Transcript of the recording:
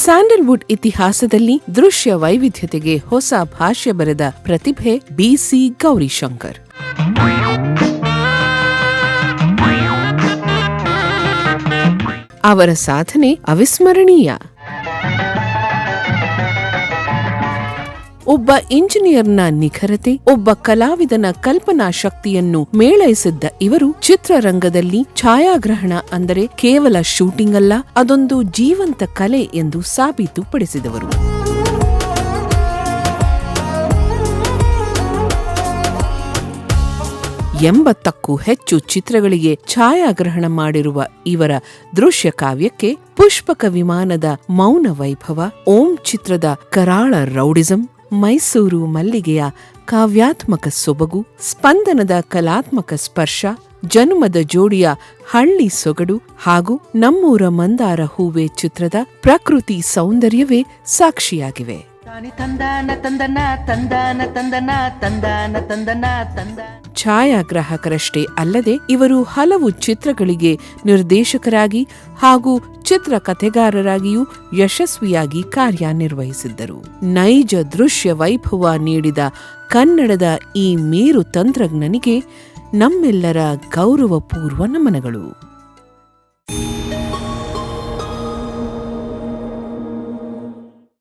Sandalwood ಇತಿಹಾಸದಲ್ಲಿ ದೃಶ್ಯ ವೈವಿಧ್ಯತೆಗೆ ಹೊಸ ಭಾಷ್ಯ ಬರೆದ ಪ್ರತಿಭೆ ಬಿ.ಸಿ. ಗೌರಿಶಂಕರ್. ಅವರ ಸಾಧನೆ ಅವಿಸ್ಮರಣೀಯ. ಒಬ್ಬ ಇಂಜಿನಿಯರ್ನ ನಿಖರತೆ, ಒಬ್ಬ ಕಲಾವಿದನ ಕಲ್ಪನಾ ಶಕ್ತಿಯನ್ನು ಮೇಳೈಸಿದ್ದ ಇವರು ಚಿತ್ರರಂಗದಲ್ಲಿ ಛಾಯಾಗ್ರಹಣ ಅಂದರೆ ಕೇವಲ ಶೂಟಿಂಗ್ ಅಲ್ಲ, ಅದೊಂದು ಜೀವಂತ ಕಲೆ ಎಂದು ಸಾಬೀತುಪಡಿಸಿದವರು. ಎಂಬತ್ತಕ್ಕೂ ಹೆಚ್ಚು ಚಿತ್ರಗಳಿಗೆ ಛಾಯಾಗ್ರಹಣ ಮಾಡಿರುವ ಇವರ ದೃಶ್ಯ ಕಾವ್ಯಕ್ಕೆ ಪುಷ್ಪಕ ವಿಮಾನದ ಮೌನ ವೈಭವ, ಓಂ ಚಿತ್ರದ ಕರಾಳ ರೌಡಿಸಂ, ಮೈಸೂರು ಮಲ್ಲಿಗೆಯ ಕಾವ್ಯಾತ್ಮಕ ಸೊಬಗು, ಸ್ಪಂದನದ ಕಲಾತ್ಮಕ ಸ್ಪರ್ಶ, ಜನುಮದ ಜೋಡಿಯ ಹಳ್ಳಿ ಸೊಗಡು ಹಾಗೂ ನಮ್ಮೂರ ಮಂದಾರ ಹೂವೆ ಚಿತ್ರದ ಪ್ರಕೃತಿ ಸೌಂದರ್ಯವೇ ಸಾಕ್ಷಿಯಾಗಿವೆ. ಛಾಯಾಗ್ರಾಹಕರಷ್ಟೇ ಅಲ್ಲದೆ ಇವರು ಹಲವು ಚಿತ್ರಗಳಿಗೆ ನಿರ್ದೇಶಕರಾಗಿ ಹಾಗೂ ಚಿತ್ರಕಥೆಗಾರರಾಗಿಯೂ ಯಶಸ್ವಿಯಾಗಿ ಕಾರ್ಯನಿರ್ವಹಿಸಿದ್ದರು. ನೈಜ ದೃಶ್ಯ ವೈಭವ ನೀಡಿದ ಕನ್ನಡದ ಈ ಮೇರು ತಂತ್ರಜ್ಞನಿಗೆ ನಮ್ಮೆಲ್ಲರ ಗೌರವಪೂರ್ವ ನಮನಗಳು.